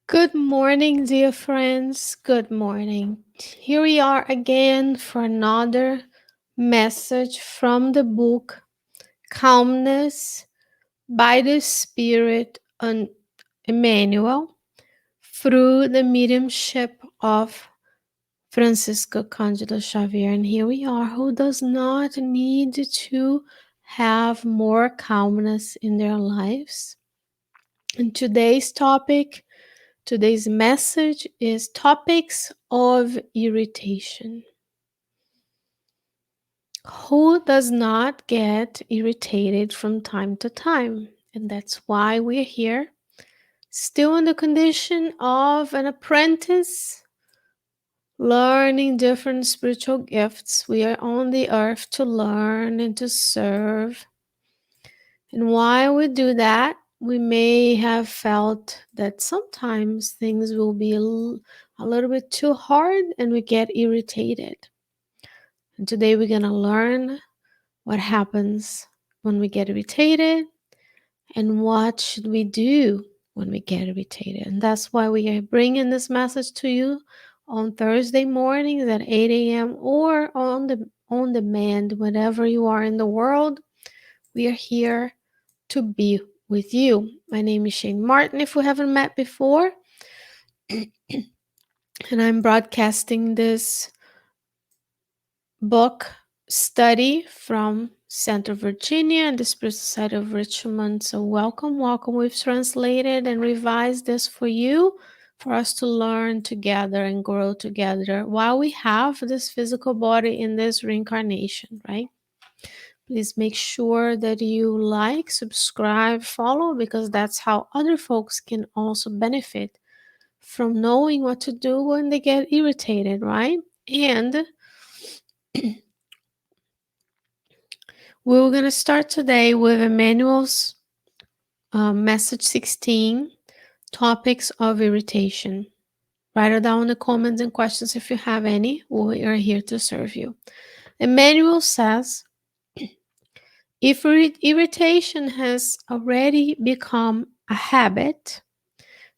Good morning, dear friends. Good morning. Here we are again for another message from the book Calmness by the Spirit on Emmanuel through the mediumship of Francisco Candido Xavier. And here we are. Who does not need to have more calmness in their lives? And today's message is topics of irritation. Who does not get irritated from time to time? And that's why we're here, still in the condition of an apprentice, learning different spiritual gifts. We are on the earth to learn and to serve. And while we do that, we may have felt that sometimes things will be a little bit too hard and we get irritated. And today we're going to learn what happens when we get irritated and what should we do when we get irritated. And that's why we are bringing this message to you on Thursday mornings at 8 a.m. or on demand, whenever you are in the world. We are here to be with you. My name is Sheyne Martin, if we haven't met before. And I'm broadcasting this book study from Center, Virginia and the Spirit Society of Richmond. So welcome. We've translated and revised this for you, for us to learn together and grow together while we have this physical body in this reincarnation, right? Please make sure that you like, subscribe, follow, because that's how other folks can also benefit from knowing what to do when they get irritated, right? And we're going to start today with Emmanuel's message 16, topics of irritation. Write it down in the comments and questions if you have any. We are here to serve you. Emmanuel says, if irritation has already become a habit,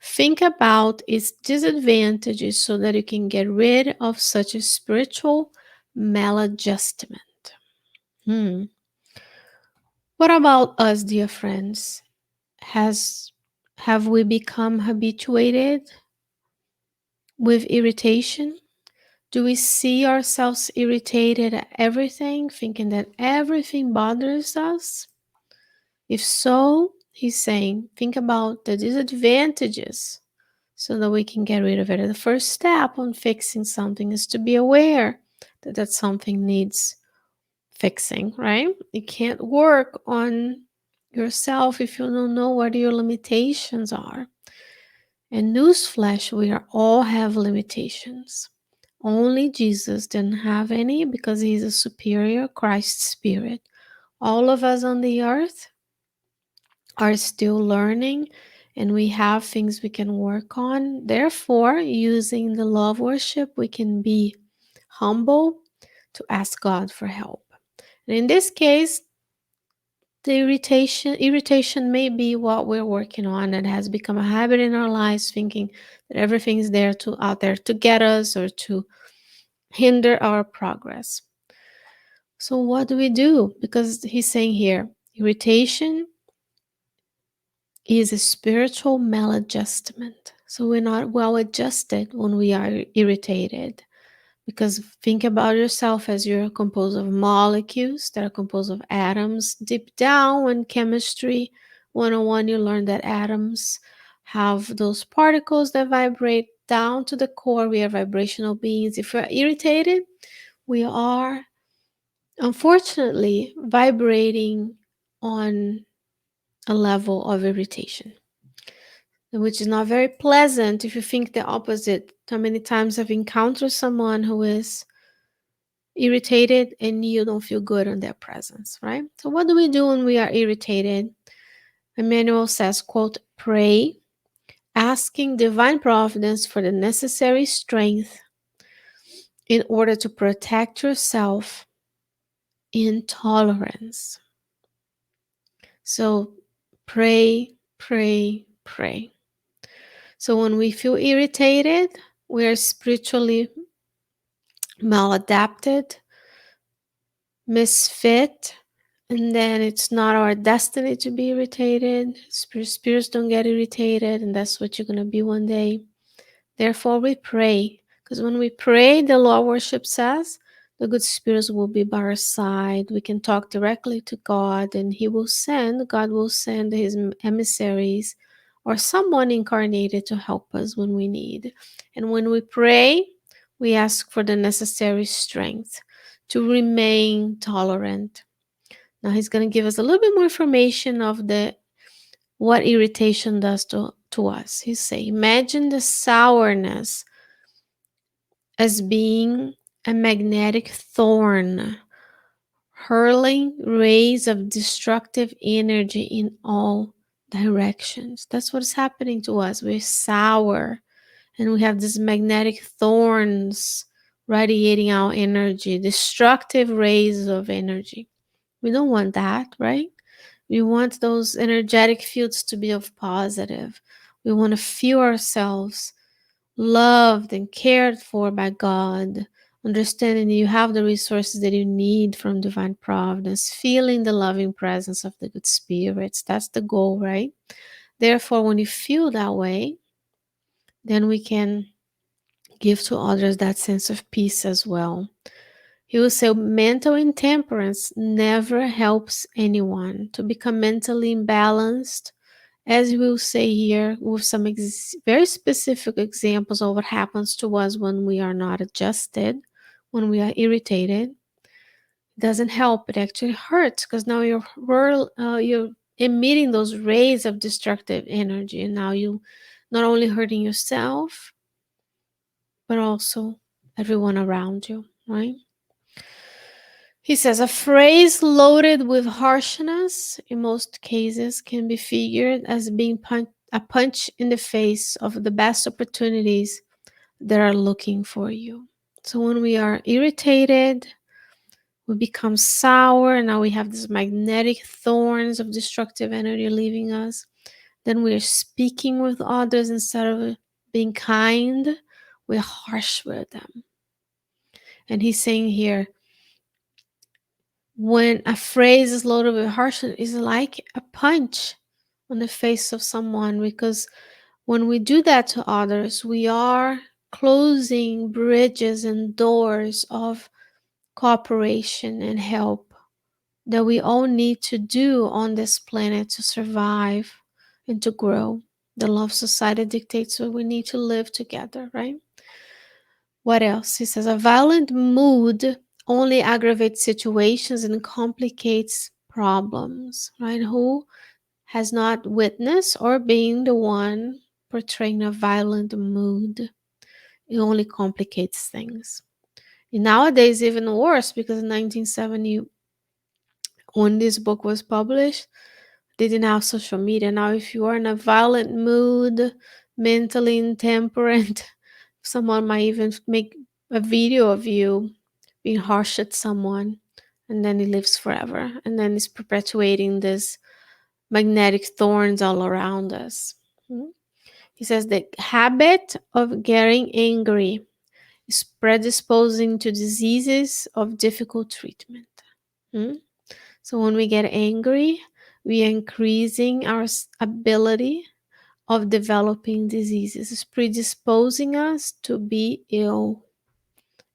think about its disadvantages so that you can get rid of such a spiritual maladjustment. What about us, dear friends? Have we become habituated with irritation? Do we see ourselves irritated at everything, thinking that everything bothers us? If so, he's saying, think about the disadvantages so that we can get rid of it. The first step on fixing something is to be aware that that something needs fixing, right? You can't work on yourself if you don't know what your limitations are. And newsflash, we all have limitations. Only Jesus didn't have any because he's a superior Christ spirit. All of us on the earth are still learning and we have things we can work on. Therefore, using the love worship, we can be humble to ask God for help. And in this case, the irritation may be what we're working on. It has become a habit in our lives, thinking that everything is out there to get us or to hinder our progress. So what do we do? Because he's saying here, irritation is a spiritual maladjustment. So we're not well adjusted when we are irritated. Because think about yourself as you're composed of molecules that are composed of atoms. Deep down in chemistry 101, you learn that atoms have those particles that vibrate down to the core. We are vibrational beings. If we're irritated, we are unfortunately vibrating on a level of irritation, which is not very pleasant if you think the opposite. How many times I've encountered someone who is irritated and you don't feel good in their presence, right? So what do we do when we are irritated? Emmanuel says, quote, pray, asking divine providence for the necessary strength in order to protect yourself in tolerance. So pray, pray, pray. So when we feel irritated, we are spiritually maladapted, misfit, and then it's not our destiny to be irritated. Spirits don't get irritated, and that's what you're going to be one day. Therefore, we pray, because when we pray, the law worship says the good spirits will be by our side. We can talk directly to God, and God will send his emissaries or someone incarnated to help us when we need. And when we pray, we ask for the necessary strength to remain tolerant. Now he's going to give us a little bit more information of the what irritation does to us. He say, imagine the sourness as being a magnetic thorn, hurling rays of destructive energy in all directions. That's what's happening to us. We're sour and we have these magnetic thorns radiating our energy, destructive rays of energy. We don't want that, right? We want those energetic fields to be of positive. We want to feel ourselves loved and cared for by God, understanding you have the resources that you need from divine providence, feeling the loving presence of the good spirits. That's the goal, right? Therefore, when you feel that way, then we can give to others that sense of peace as well. He will say mental intemperance never helps anyone to become mentally imbalanced, as we will say here with some very specific examples of what happens to us when we are not adjusted, when we are irritated. It doesn't help. It actually hurts because now you're emitting those rays of destructive energy, and now you not only hurting yourself but also everyone around you, right? He says a phrase loaded with harshness in most cases can be figured as being a punch in the face of the best opportunities that are looking for you. So when we are irritated, we become sour, and now we have these magnetic thorns of destructive energy leaving us. Then we're speaking with others instead of being kind, we're harsh with them. And he's saying here, when a phrase is loaded with harshness, it's like a punch on the face of someone, because when we do that to others, we are closing bridges and doors of cooperation and help that we all need to do on this planet to survive and to grow. The love society dictates that we need to live together, right? What else? He says a violent mood only aggravates situations and complicates problems, right? Who has not witnessed or been the one portraying a violent mood? It only complicates things. And nowadays, even worse, because in 1970, when this book was published, they didn't have social media. Now, if you are in a violent mood, mentally intemperate, someone might even make a video of you being harsh at someone, and then it lives forever. And then it's perpetuating this magnetic thorns all around us. He says the habit of getting angry is predisposing to diseases of difficult treatment. So when we get angry, we are increasing our ability of developing diseases. It's predisposing us to be ill.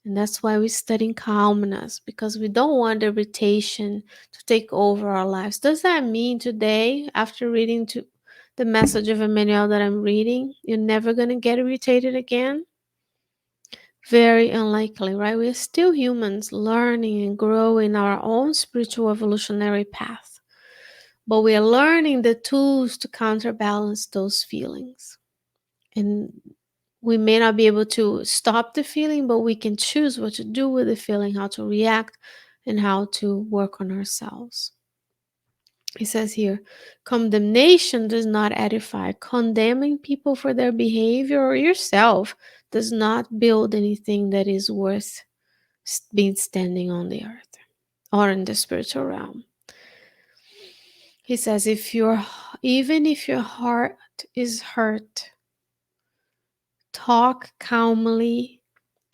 And that's why we're studying calmness, because we don't want irritation to take over our lives. Does that mean today, after reading the message of Emmanuel that I'm reading, you're never going to get irritated again? Very unlikely, right? We're still humans learning and growing our own spiritual evolutionary path. But we are learning the tools to counterbalance those feelings. And we may not be able to stop the feeling, but we can choose what to do with the feeling, how to react, and how to work on ourselves. He says here, condemnation does not edify. Condemning people for their behavior or yourself does not build anything that is worth being standing on the earth or in the spiritual realm. He says, even if your heart is hurt, Talk calmly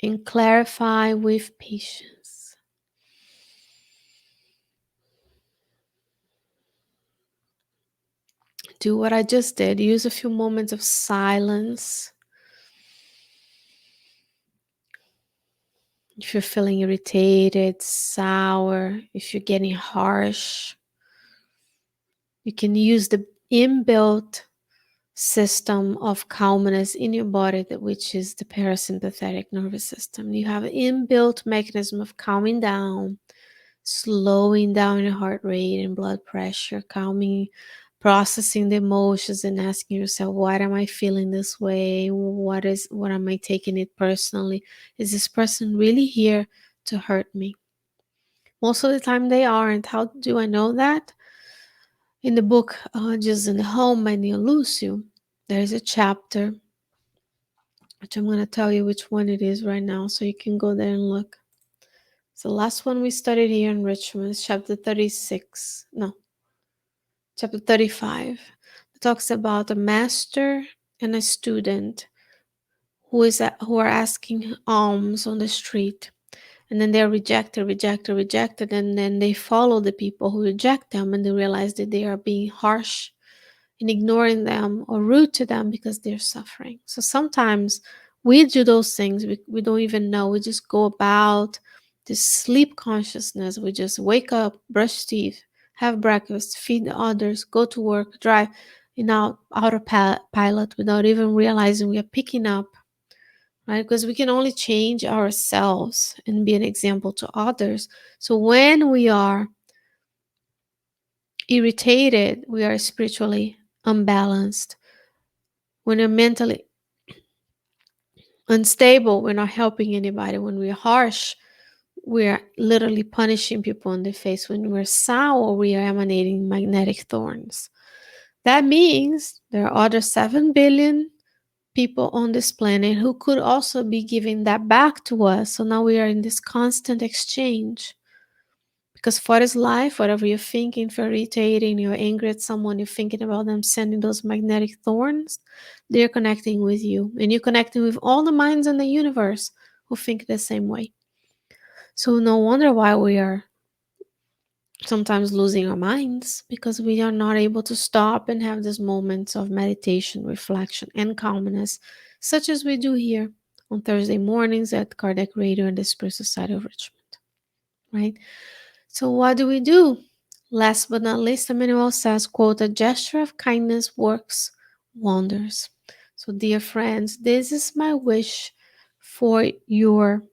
and clarify with patience. Do what I just did. Use a few moments of silence. If you're feeling irritated, sour, if you're getting harsh, you can use the inbuilt system of calmness in your body, which is the parasympathetic nervous system. You have an inbuilt mechanism of calming down, slowing down your heart rate and blood pressure, calming, processing the emotions and asking yourself, why am I feeling this way? What am I taking it personally? Is this person really here to hurt me? Most of the time they aren't. How do I know that? In the book Just in the Home by Neil Lucio, there is a chapter, which I'm going to tell you which one it is right now, so you can go there and look. It's the last one we studied here in Richmond. It's chapter 36. No, chapter 35. It talks about a master and a student who are asking alms on the street. And then they're rejected. And then they follow the people who reject them, and they realize that they are being harsh and ignoring them or rude to them because they're suffering. So sometimes we do those things, we don't even know. We just go about this sleep consciousness. We just wake up, brush teeth, have breakfast, feed others, go to work, drive in autopilot without even realizing we are picking up, right? Because we can only change ourselves and be an example to others. So when we are irritated, we are spiritually unbalanced. When we're mentally unstable, we're not helping anybody. When we're harsh, we're literally punishing people in the face. When we're sour, we are emanating magnetic thorns. That means there are other 7 billion people on this planet who could also be giving that back to us. So now we are in this constant exchange. Because for this life, whatever you're thinking, if you're irritating, you're angry at someone, you're thinking about them sending those magnetic thorns, they're connecting with you. And you're connecting with all the minds in the universe who think the same way. So no wonder why we are sometimes losing our minds, because we are not able to stop and have these moments of meditation, reflection, and calmness, such as we do here on Thursday mornings at Kardec Radio and the Spirit Society of Richmond, right? So what do we do? Last but not least, Emmanuel says, quote, a gesture of kindness works wonders. So dear friends, this is my wish for your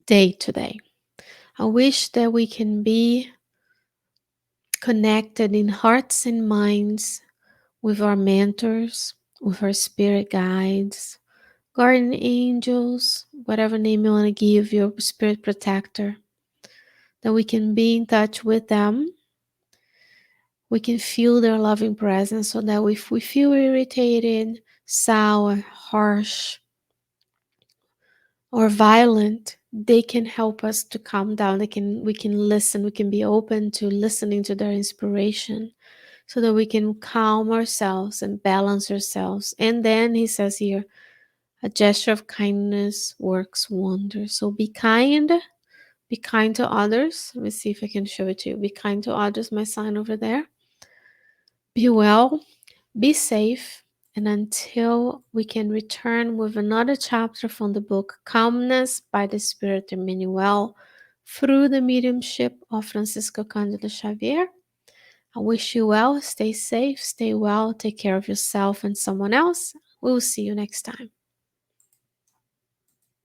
day today. I wish that we can be connected in hearts and minds with our mentors, with our spirit guides, guardian angels, whatever name you want to give your spirit protector, that we can be in touch with them. We can feel their loving presence, so that if we feel irritated, sour, harsh, or violent, they can help us to calm down. We can listen, we can be open to listening to their inspiration, so that we can calm ourselves and balance ourselves. And then he says here, a gesture of kindness works wonders. So be kind to others. Let me see if I can show it to you. Be kind to others, my sign over there. Be well, be safe, and until we can return with another chapter from the book Calmness by the Spirit Emmanuel through the mediumship of Francisco Candido Xavier, I wish you well, stay safe, stay well, take care of yourself and someone else. We will see you next time.